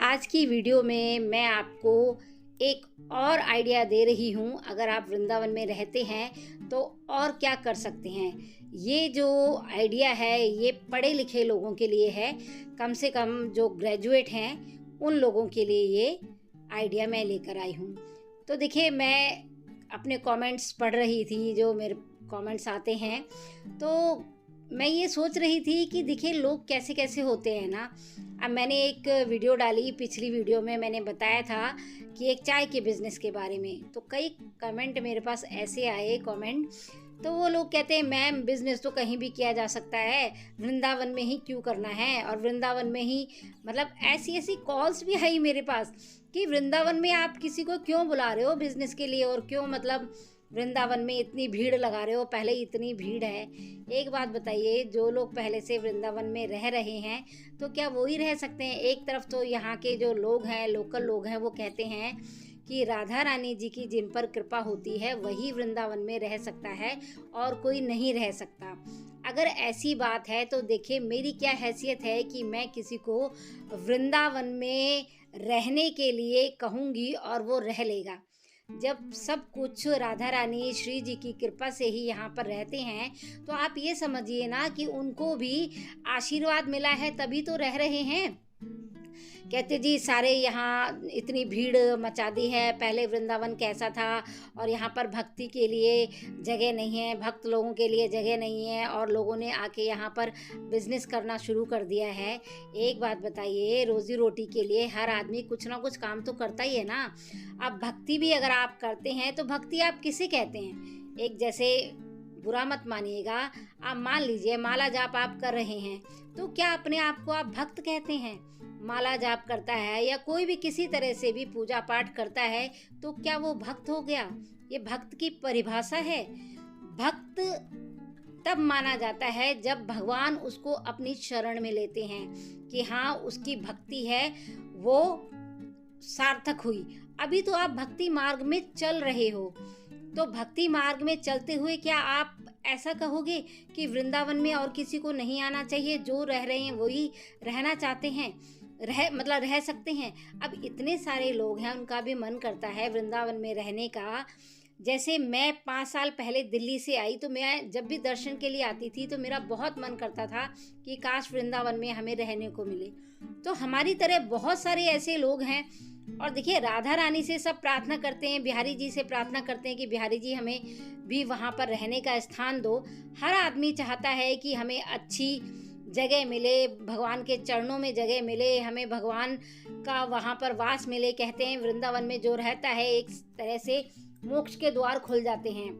आज की वीडियो में मैं आपको एक और आइडिया दे रही हूँ। अगर आप वृंदावन में रहते हैं तो और क्या कर सकते हैं। ये जो आइडिया है ये पढ़े लिखे लोगों के लिए है, कम से कम जो ग्रेजुएट हैं उन लोगों के लिए ये आइडिया मैं लेकर आई हूँ। तो देखिए, मैं अपने कमेंट्स पढ़ रही थी, जो मेरे कमेंट्स आते हैं, तो मैं ये सोच रही थी कि देखिए लोग कैसे कैसे होते हैं ना। अब मैंने एक वीडियो डाली, पिछली वीडियो में मैंने बताया था कि एक चाय के बिज़नेस के बारे में, तो कई कमेंट मेरे पास ऐसे आए कमेंट। तो वो लोग कहते हैं मैम बिज़नेस तो कहीं भी किया जा सकता है, वृंदावन में ही क्यों करना है, और वृंदावन में ही मतलब ऐसी ऐसी कॉल्स भी आई मेरे पास कि वृंदावन में आप किसी को क्यों बुला रहे हो बिज़नेस के लिए, और क्यों मतलब वृंदावन में इतनी भीड़ लगा रहे हो, पहले ही इतनी भीड़ है। एक बात बताइए, जो लोग पहले से वृंदावन में रह रहे हैं तो क्या वो ही रह सकते हैं। एक तरफ तो यहाँ के जो लोग हैं, लोकल लोग हैं, वो कहते हैं कि राधा रानी जी की जिन पर कृपा होती है वही वृंदावन में रह सकता है और कोई नहीं रह सकता। अगर ऐसी बात है तो देखिए मेरी क्या हैसियत है कि मैं किसी को वृंदावन में रहने के लिए कहूँगी और वो रह लेगा। जब सब कुछ राधा रानी श्री जी की कृपा से ही यहाँ पर रहते हैं तो आप ये समझिए ना कि उनको भी आशीर्वाद मिला है तभी तो रह रहे हैं। कहते जी सारे यहाँ इतनी भीड़ मचा दी है, पहले वृंदावन कैसा था और यहाँ पर भक्ति के लिए जगह नहीं है, भक्त लोगों के लिए जगह नहीं है, और लोगों ने आके यहाँ पर बिजनेस करना शुरू कर दिया है। एक बात बताइए, रोजी रोटी के लिए हर आदमी कुछ ना कुछ काम तो करता ही है ना। अब भक्ति भी अगर आप करते हैं तो भक्ति आप किसे कहते हैं। एक जैसे बुरा मत मानिएगा, आप मान लीजिए माला जाप आप कर रहे हैं तो क्या अपने आप को आप भक्त कहते हैं। माला जाप करता है या कोई भी किसी तरह से भी पूजा पाठ करता है तो क्या वो भक्त हो गया। ये भक्त की परिभाषा है। भक्त तब माना जाता है जब भगवान उसको अपनी शरण में लेते हैं कि हाँ उसकी भक्ति है वो सार्थक हुई। अभी तो आप भक्ति मार्ग में चल रहे हो, तो भक्ति मार्ग में चलते हुए क्या आप ऐसा कहोगे कि वृंदावन में और किसी को नहीं आना चाहिए, जो रह रहे हैं वही रहना चाहते हैं, रह सकते हैं। अब इतने सारे लोग हैं, उनका भी मन करता है वृंदावन में रहने का। जैसे मैं 5 साल पहले दिल्ली से आई तो मैं जब भी दर्शन के लिए आती थी तो मेरा बहुत मन करता था कि काश वृंदावन में हमें रहने को मिले। तो हमारी तरह बहुत सारे ऐसे लोग हैं। और देखिए राधा रानी से सब प्रार्थना करते हैं, बिहारी जी से प्रार्थना करते हैं कि बिहारी जी हमें भी वहाँ पर रहने का स्थान दो। हर आदमी चाहता है कि हमें अच्छी जगह मिले, भगवान के चरणों में जगह मिले, हमें भगवान का वहाँ पर वास मिले। कहते हैं वृंदावन में जो रहता है एक तरह से मोक्ष के द्वार खुल जाते हैं।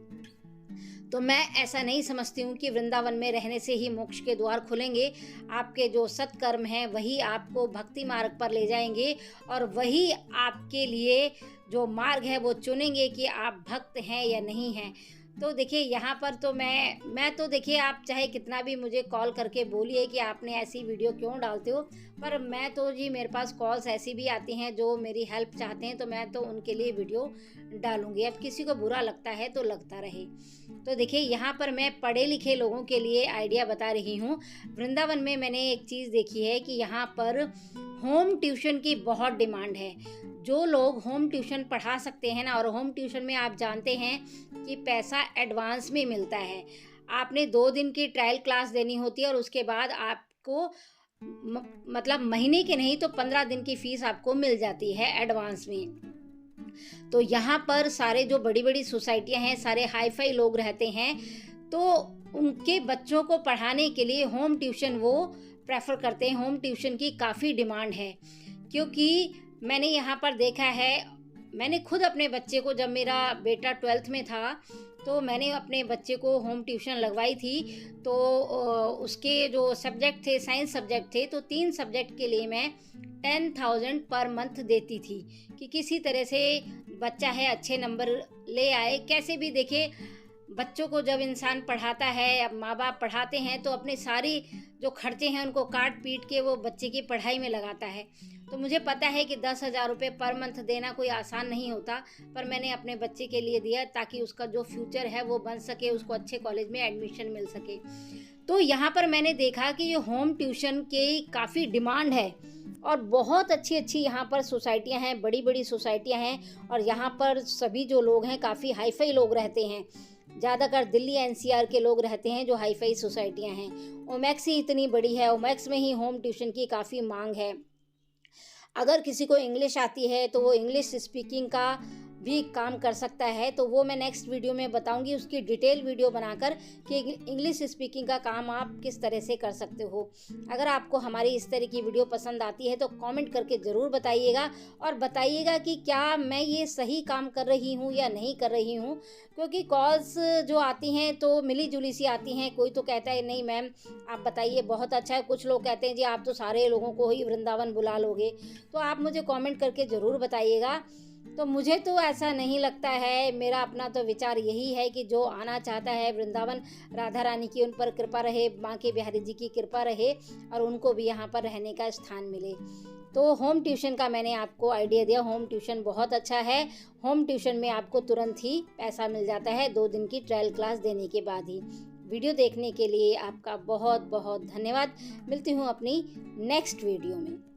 तो मैं ऐसा नहीं समझती हूँ कि वृंदावन में रहने से ही मोक्ष के द्वार खुलेंगे। आपके जो सत्कर्म हैं वही आपको भक्ति मार्ग पर ले जाएंगे, और वही आपके लिए जो मार्ग है वो चुनेंगे कि आप भक्त हैं या नहीं हैं। तो देखिए यहाँ पर तो मैं तो देखिए, आप चाहे कितना भी मुझे कॉल करके बोलिए कि आपने ऐसी वीडियो क्यों डालते हो, पर मैं तो जी मेरे पास कॉल्स ऐसी भी आती हैं जो मेरी हेल्प चाहते हैं, तो मैं तो उनके लिए वीडियो डालूंगी। अब किसी को बुरा लगता है तो लगता रहे। तो देखिए यहाँ पर मैं पढ़े लिखे लोगों के लिए आइडिया बता रही हूँ। वृंदावन में मैंने एक चीज़ देखी है कि यहाँ पर होम ट्यूशन की बहुत डिमांड है। जो लोग होम ट्यूशन पढ़ा सकते हैं ना, और होम ट्यूशन में आप जानते हैं कि पैसा एडवांस में मिलता है। आपने 2 दिन की ट्रायल क्लास देनी होती है और उसके बाद आपको मतलब महीने के नहीं तो 15 दिन की फीस आपको मिल जाती है एडवांस में। तो यहाँ पर सारे जो बड़ी बड़ी सोसाइटियाँ हैं, सारे हाई फाई लोग रहते हैं, तो उनके बच्चों को पढ़ाने के लिए होम ट्यूशन वो प्रेफर करते हैं। होम ट्यूशन की काफ़ी डिमांड है, क्योंकि मैंने यहाँ पर देखा है, मैंने खुद अपने बच्चे को, जब मेरा बेटा 12th में था तो मैंने अपने बच्चे को होम ट्यूशन लगवाई थी। तो उसके जो सब्जेक्ट थे, साइंस सब्जेक्ट थे, तो 3 सब्जेक्ट के लिए मैं 10,000 पर मंथ देती थी कि किसी तरह से बच्चा है अच्छे नंबर ले आए। कैसे भी देखिए, बच्चों को जब इंसान पढ़ाता है, माँ बाप पढ़ाते हैं, तो अपने सारी जो खर्चे हैं उनको काट पीट के वो बच्चे की पढ़ाई में लगाता है। तो मुझे पता है कि 10,000 रुपये पर मंथ देना कोई आसान नहीं होता, पर मैंने अपने बच्चे के लिए दिया ताकि उसका जो फ्यूचर है वो बन सके, उसको अच्छे कॉलेज में एडमिशन मिल सके। तो यहाँ पर मैंने देखा कि ये होम ट्यूशन की काफ़ी डिमांड है। और बहुत अच्छी अच्छी यहाँ पर सोसाइटियाँ हैं, बड़ी बड़ी सोसाइटियाँ हैं, और यहाँ पर सभी जो लोग हैं काफ़ी हाई फाई लोग रहते हैं। ज़्यादातर दिल्ली एनसीआर के लोग रहते हैं जो हाई फाई सोसाइटियाँ हैं। ओमैक्स ही इतनी बड़ी है, ओमैक्स में ही होम ट्यूशन की काफ़ी मांग है। अगर किसी को इंग्लिश आती है तो वो इंग्लिश स्पीकिंग का भी काम कर सकता है, तो वो मैं नेक्स्ट वीडियो में बताऊंगी, उसकी डिटेल वीडियो बनाकर कि इंग्लिश स्पीकिंग का काम आप किस तरह से कर सकते हो। अगर आपको हमारी इस तरह की वीडियो पसंद आती है तो कमेंट करके ज़रूर बताइएगा, और बताइएगा कि क्या मैं ये सही काम कर रही हूँ या नहीं कर रही हूँ, क्योंकि कॉल्स जो आती हैं तो मिली जुली सी आती हैं। कोई तो कहता है नहीं मैम आप बताइए बहुत अच्छा है, कुछ लोग कहते हैं जी आप तो सारे लोगों को ही वृंदावन बुला लोगे। तो आप मुझे कमेंट करके ज़रूर बताइएगा। तो मुझे तो ऐसा नहीं लगता है, मेरा अपना तो विचार यही है कि जो आना चाहता है वृंदावन, राधा रानी की उन पर कृपा रहे, माँ के बिहारी जी की कृपा रहे, और उनको भी यहाँ पर रहने का स्थान मिले। तो होम ट्यूशन का मैंने आपको आइडिया दिया। होम ट्यूशन बहुत अच्छा है। होम ट्यूशन में आपको तुरंत ही पैसा मिल जाता है 2 दिन की ट्रायल क्लास देने के बाद ही। वीडियो देखने के लिए आपका बहुत बहुत धन्यवाद। मिलती हूँ अपनी नेक्स्ट वीडियो में।